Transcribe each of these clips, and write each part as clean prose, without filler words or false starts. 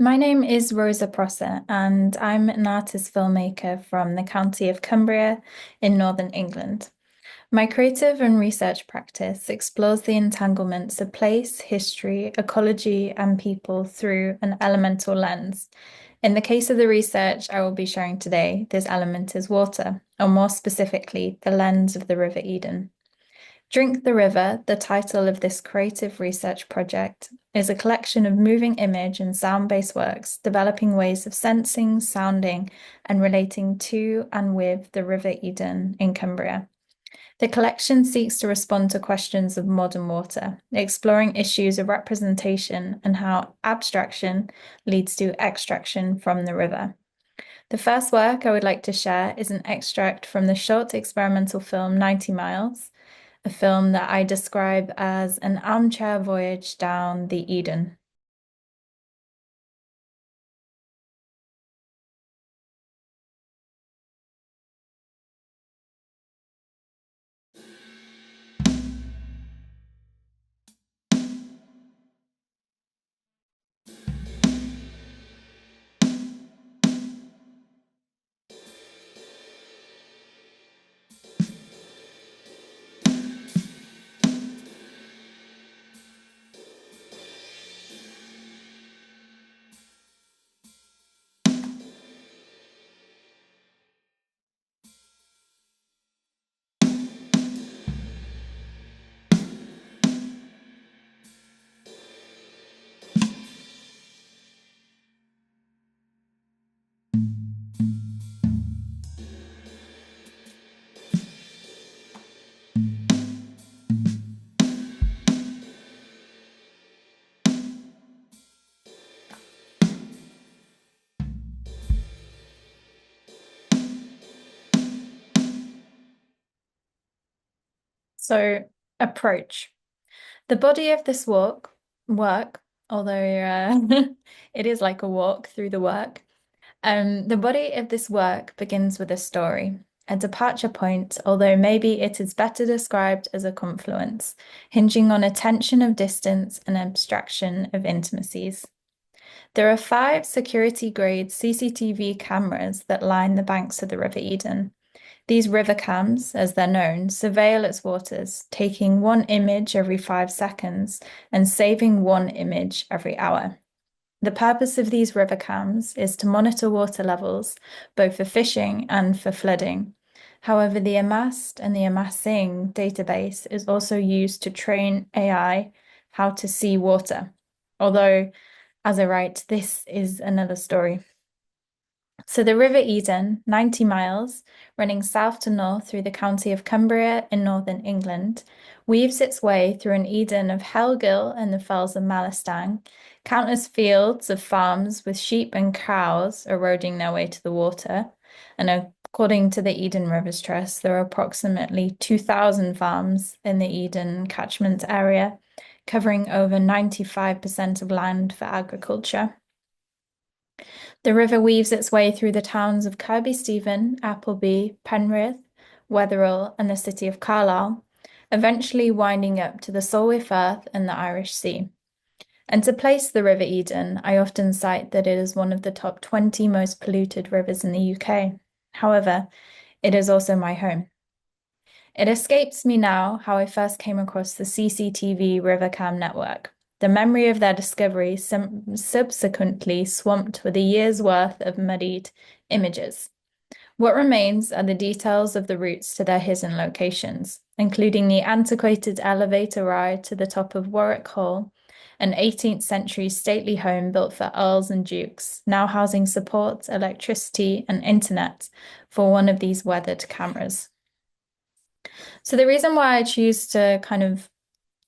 My name is Rosa Prosser, and I'm an artist filmmaker from the county of Cumbria in northern England. My creative and research practice explores the entanglements of place, history, ecology, and people through an elemental lens. In the case of the research I will be sharing today, this element is water, or more specifically, the lens of the River Eden. Drink the River, the title of this creative research project, is a collection of moving image and sound-based works developing ways of sensing, sounding, and relating to and with the River Eden in Cumbria. The collection seeks to respond to questions of modern water, exploring issues of representation and how abstraction leads to extraction from the river. The first work I would like to share is an extract from the short experimental film 90 Miles, a film that I describe as an armchair voyage down the Eden. So, approach. The body of this work, although it is like a walk through the work, the body of this work begins with a story, a departure point, although maybe it is better described as a confluence, hinging on a tension of distance and abstraction of intimacies. There are 5 security-grade CCTV cameras that line the banks of the River Eden. These river cams, as they're known, surveil its waters, taking one image every 5 seconds and saving one image every hour. The purpose of these river cams is to monitor water levels, both for fishing and for flooding. However, the amassed and the amassing database is also used to train AI how to see water. Although, as I write, this is another story. So the River Eden, 90 miles, running south to north through the county of Cumbria in northern England, weaves its way through an Eden of Hellgill and the fells of Malastang, countless fields of farms with sheep and cows eroding their way to the water. And according to the Eden Rivers Trust, there are approximately 2,000 farms in the Eden catchment area, covering over 95% of land for agriculture. The river weaves its way through the towns of Kirkby Stephen, Appleby, Penrith, Wetherell, and the city of Carlisle, eventually winding up to the Solway Firth and the Irish Sea. And to place the River Eden, I often cite that it is one of the top 20 most polluted rivers in the UK. However, it is also my home. It escapes me now how I first came across the CCTV Rivercam network. The memory of their discovery subsequently swamped with a year's worth of muddied images. What remains are the details of the routes to their hidden locations, including the antiquated elevator ride to the top of Warwick Hall, an 18th century stately home built for earls and dukes, now housing support, electricity, and internet for one of these weathered cameras. So the reason why I choose to kind of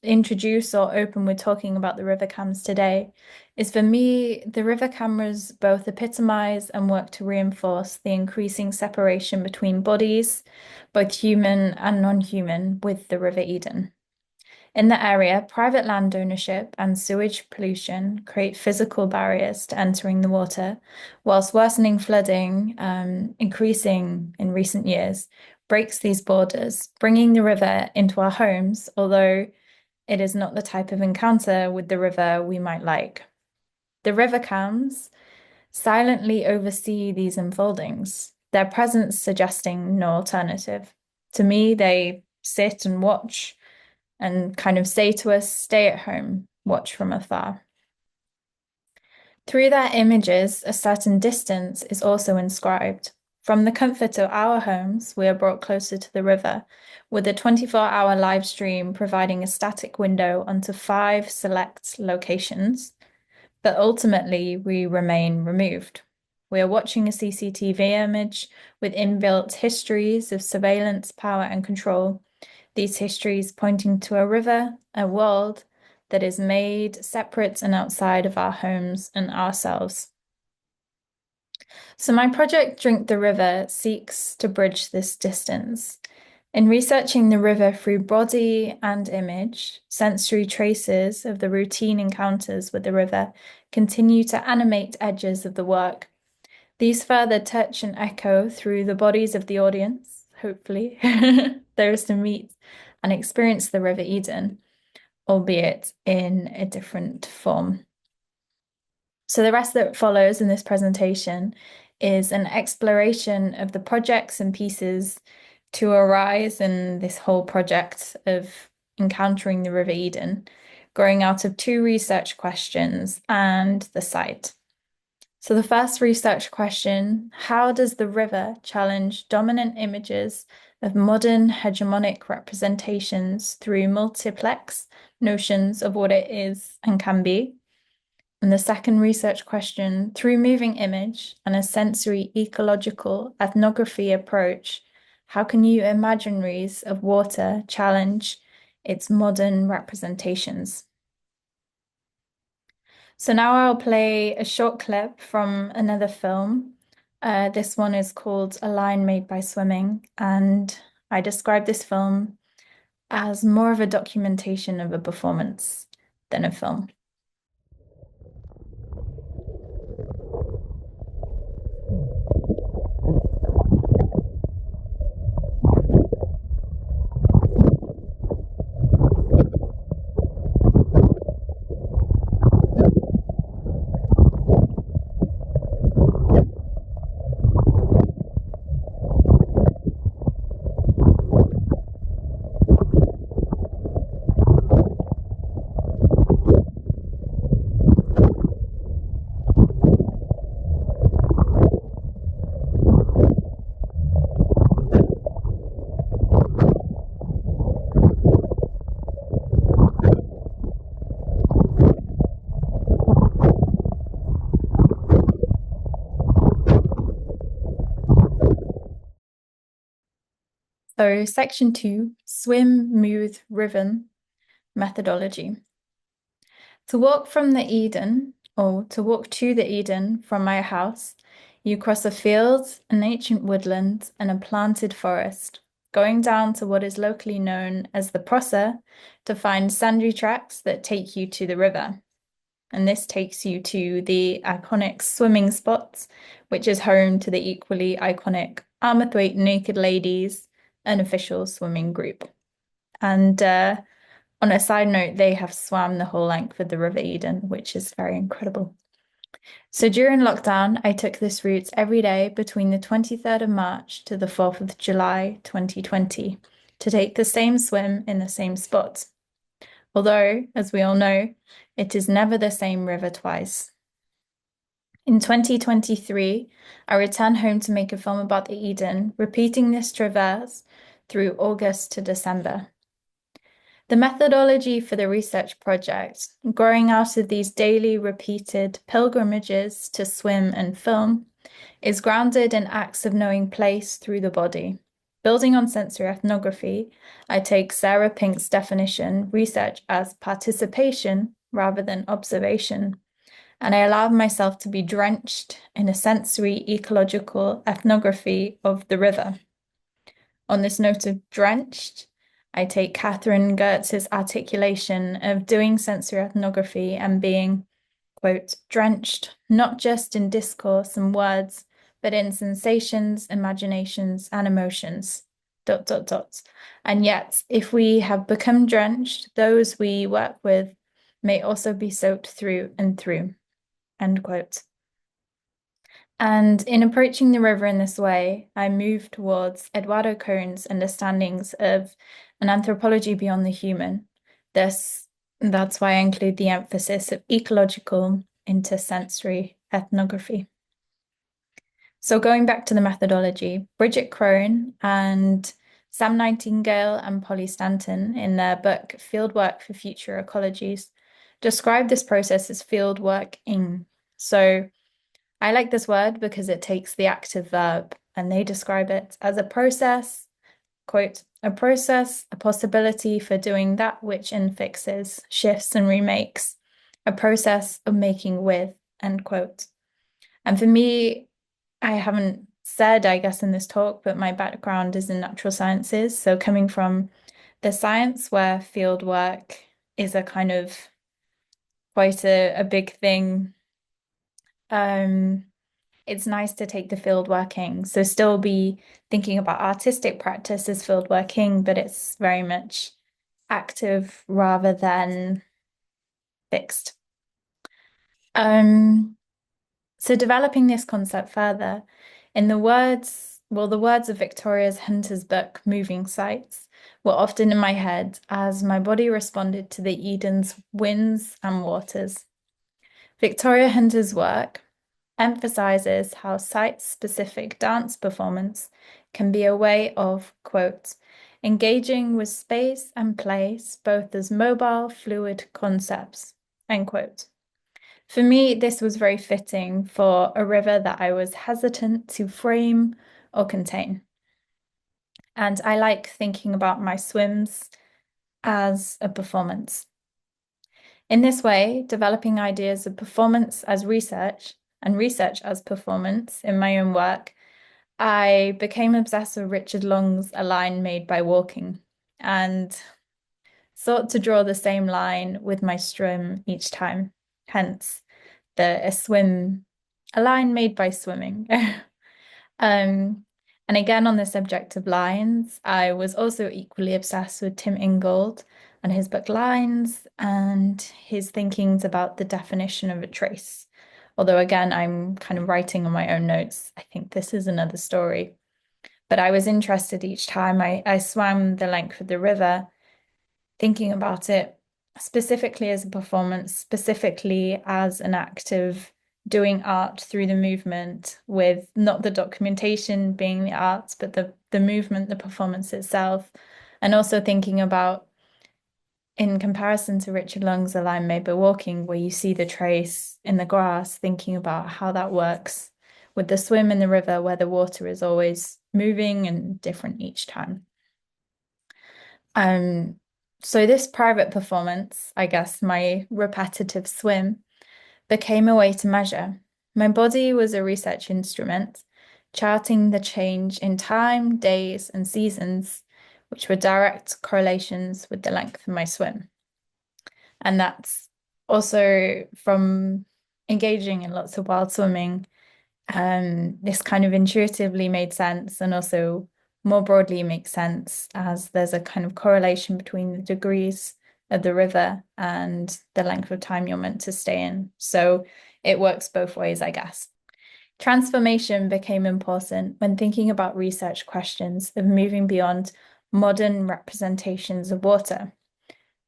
introduce or open with talking about the river cams today is, for me, the river cameras both epitomize and work to reinforce the increasing separation between bodies, both human and non-human, with the River Eden. In the area, private land ownership and sewage pollution create physical barriers to entering the water, whilst worsening flooding, increasing in recent years, breaks these borders, bringing the river into our homes, although it is not the type of encounter with the river we might like. The river cams silently oversee these unfoldings, their presence suggesting no alternative. To me, they sit and watch and kind of say to us, stay at home, watch from afar. Through their images, a certain distance is also inscribed. From the comfort of our homes, we are brought closer to the river, with a 24-hour live stream providing a static window onto 5 select locations. But ultimately, we remain removed. We are watching a CCTV image with inbuilt histories of surveillance, power, and control. These histories pointing to a river, a world that is made separate and outside of our homes and ourselves. So my project, Drink the River, seeks to bridge this distance. In researching the river through body and image, sensory traces of the routine encounters with the river continue to animate edges of the work. These further touch and echo through the bodies of the audience, hopefully, those to meet and experience the River Eden, albeit in a different form. So the rest that follows in this presentation is an exploration of the projects and pieces to arise in this whole project of encountering the River Eden, growing out of 2 research questions and the site. So the first research question, how does the river challenge dominant images of modern hegemonic representations through multiplex notions of what it is and can be? And the second research question, through moving image and a sensory ecological ethnography approach, how can you imaginaries of water challenge its modern representations? So now I'll play a short clip from another film. This one is called A Line Made by Swimming, and I describe this film as more of a documentation of a performance than a film. So section 2, swim, move, rhythm, methodology. To walk from the Eden, or to walk to the Eden from my house, you cross a field, an ancient woodland, and a planted forest, going down to what is locally known as the Prosser to find sandy tracks that take you to the river. And this takes you to the iconic swimming spots, which is home to the equally iconic 𝗔𝗀𝘁𝗁 Naked Ladies, an official swimming group. And on a side note, they have swam the whole length of the River Eden, which is very incredible. So during lockdown, I took this route every day between the 23rd of March to the 4th of July 2020 to take the same swim in the same spot. Although, as we all know, it is never the same river twice. In 2023, I returned home to make a film about the Eden, repeating this traverse through August to December. The methodology for the research project, growing out of these daily repeated pilgrimages to swim and film, is grounded in acts of knowing place through the body. Building on sensory ethnography, I take Sarah Pink's definition, research as participation rather than observation, and I allowed myself to be drenched in a sensory ecological ethnography of the river. On this note of drenched, I take Catherine Gertz's articulation of doing sensory ethnography and being, quote, drenched, not just in discourse and words, but in sensations, imaginations, and emotions, ... And yet, if we have become drenched, those we work with may also be soaked through and through. end quote. And in approaching the river in this way, I move towards Eduardo Cohn's understandings of an anthropology beyond the human. That's why I include the emphasis of ecological into sensory ethnography. So going back to the methodology, Bridget Crone and Sam Nightingale and Polly Stanton in their book Fieldwork for Future Ecologies describe this process as fieldworking. So I like this word because it takes the active verb and they describe it as a process, quote, a process, a possibility for doing that which infixes, shifts, and remakes, a process of making with, end quote. And for me, I haven't said, I guess, in this talk, but my background is in natural sciences. So coming from the science where field work is a kind of quite a big thing. It's nice to take the field working. So still be thinking about artistic practice as field working, but it's very much active rather than fixed. So developing this concept further, in the words of Victoria Hunter's book, Moving Sights, were often in my head as my body responded to the Eden's winds and waters. Victoria Hunter's work emphasizes how site-specific dance performance can be a way of, quote, engaging with space and place, both as mobile, fluid concepts, end quote. For me, this was very fitting for a river that I was hesitant to frame or contain. And I like thinking about my swims as a performance. In this way, developing ideas of performance as research and research as performance in my own work, I became obsessed with Richard Long's A Line Made by Walking and sought to draw the same line with my swim each time. Hence, a line made by swimming. And again, on the subject of lines, I was also equally obsessed with Tim Ingold and his book Lines and his thinkings about the definition of a trace. Although, again, I'm kind of writing on my own notes. I think this is another story. But I was interested each time I swam the length of the river, thinking about it specifically as a performance, specifically as an act of doing art through the movement, with not the documentation being the art, but the movement, the performance itself. And also thinking about, in comparison to Richard Long's A Line Made by Walking, where you see the trace in the grass, thinking about how that works with the swim in the river, where the water is always moving and different each time. So this private performance, I guess, my repetitive swim, became a way to measure. My body was a research instrument, charting the change in time, days, and seasons, which were direct correlations with the length of my swim. And that's also from engaging in lots of wild swimming. This kind of intuitively made sense and also more broadly makes sense as there's a kind of correlation between the degrees of the river and the length of time you're meant to stay in. So it works both ways, I guess. Transformation became important when thinking about research questions of moving beyond modern representations of water.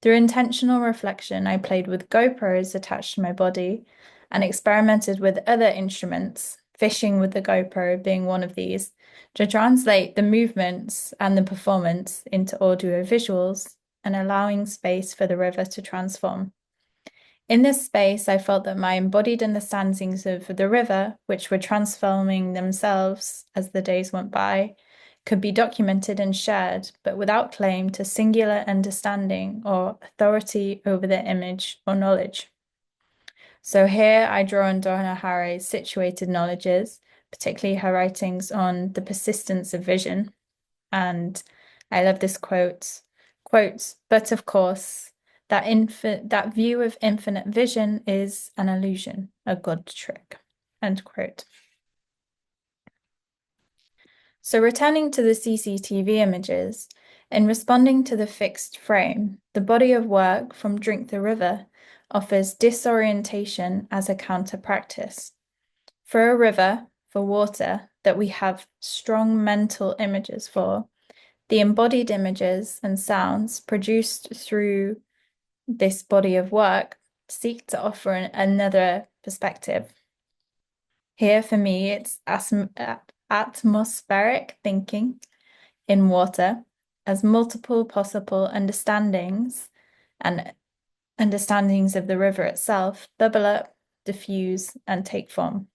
Through intentional reflection, I played with GoPros attached to my body and experimented with other instruments, fishing with the GoPro being one of these, to translate the movements and the performance into audio visuals and allowing space for the river to transform. In this space, I felt that my embodied understandings of the river, which were transforming themselves as the days went by, could be documented and shared, but without claim to singular understanding or authority over the image or knowledge. So here I draw on Donna Haraway's situated knowledges, particularly her writings on the persistence of vision. And I love this quote, but of course, that view of infinite vision is an illusion, a God trick, end quote. So returning to the CCTV images, in responding to the fixed frame, the body of work from Drink the River offers disorientation as a counter practice. For a river, for water, that we have strong mental images for, the embodied images and sounds produced through this body of work seek to offer another perspective. Here, for me, it's atmospheric thinking in water as multiple possible understandings and understandings of the river itself bubble up, diffuse, and take form.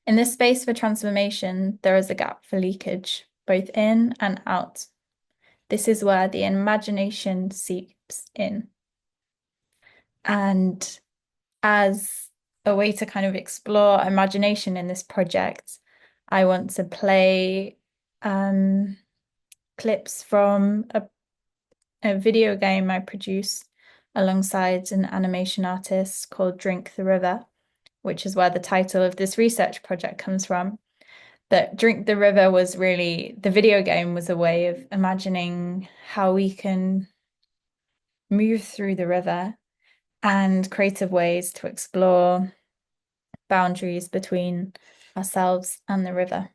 In this space for transformation, there is a gap for leakage, both in and out. This is where the imagination seeps in. And as a way to kind of explore imagination in this project, I want to play clips from a video game I produced alongside an animation artist called Drink the River, which is where the title of this research project comes from. That Drink the River was really, the video game was a way of imagining how we can move through the river and creative ways to explore boundaries between ourselves and the river.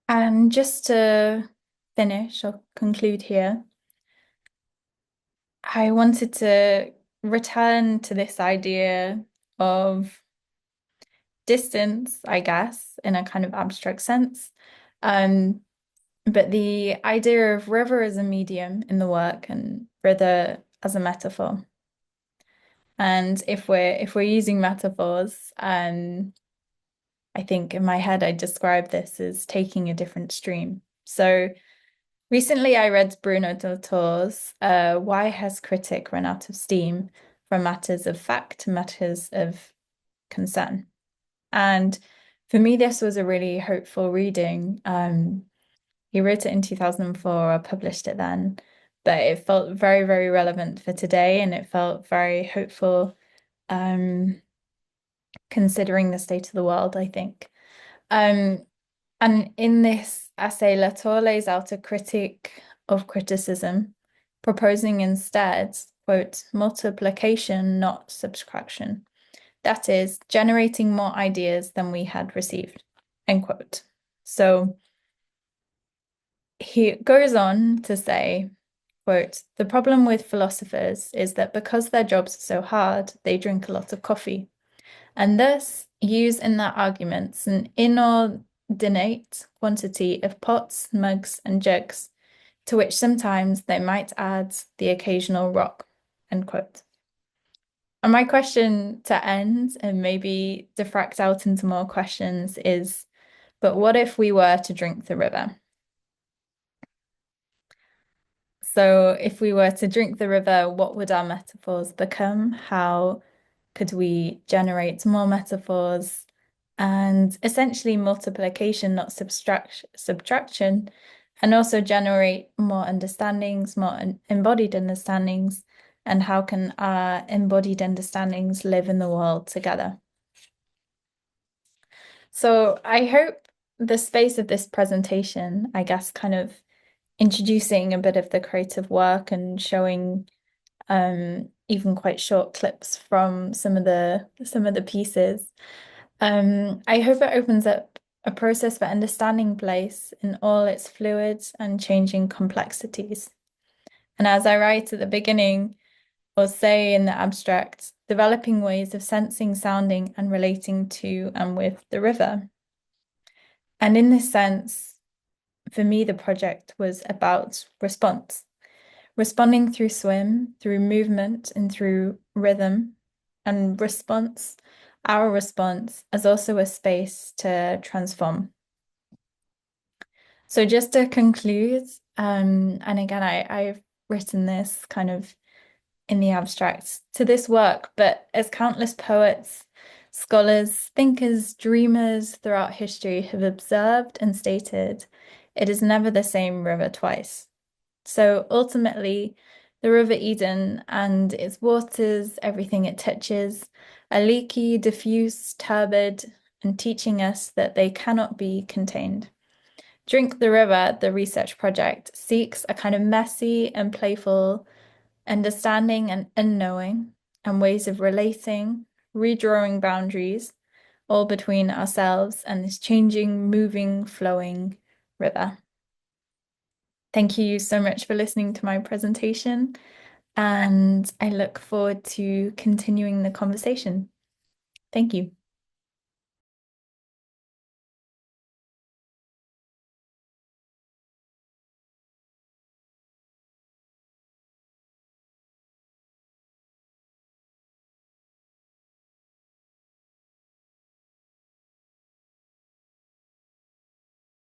And just to finish or conclude here, I wanted to return to this idea of distance, I guess, in a kind of abstract sense. But the idea of river as a medium in the work and river as a metaphor. And if we're using metaphors, I think in my head I describe this as taking a different stream. So recently I read Bruno Delatour's Why Has Critic Run Out of Steam? From Matters of Fact to Matters of Concern. And for me, this was a really hopeful reading. He wrote it in 2004, I published it then, but it felt very, very relevant for today, and it felt very hopeful, considering the state of the world, I think. And in this essay, Latour lays out a critique of criticism, proposing instead, quote, multiplication, not subtraction. That is, generating more ideas than we had received, end quote. So he goes on to say, quote, the problem with philosophers is that because their jobs are so hard, they drink a lot of coffee, and thus use in their arguments an inordinate quantity of pots, mugs, and jugs, to which sometimes they might add the occasional rock, end quote. And my question to end and maybe diffract out into more questions is, but what if we were to drink the river? So if we were to drink the river, what would our metaphors become? How could we generate more metaphors? And essentially multiplication, not subtraction, and also generate more understandings, more embodied understandings, and how can our embodied understandings live in the world together? So I hope the space of this presentation, I guess, kind of introducing a bit of the creative work and showing even quite short clips from some of the pieces. I hope it opens up a process for understanding place in all its fluid and changing complexities. And as I write at the beginning, or say in the abstract, developing ways of sensing, sounding, and relating to and with the river. And in this sense, for me, the project was about response, responding through swim, through movement, and through rhythm, and our response, as also a space to transform. So just to conclude, and again, I've written this kind of in the abstract to this work, but as countless poets, scholars, thinkers, dreamers throughout history have observed and stated, it is never the same river twice. So ultimately, the River Eden and its waters, everything it touches, are leaky, diffuse, turbid, and teaching us that they cannot be contained. Drink the River, the research project, seeks a kind of messy and playful understanding and unknowing and ways of relating, redrawing boundaries, all between ourselves and this changing, moving, flowing river. Thank you so much for listening to my presentation, and I look forward to continuing the conversation. Thank you.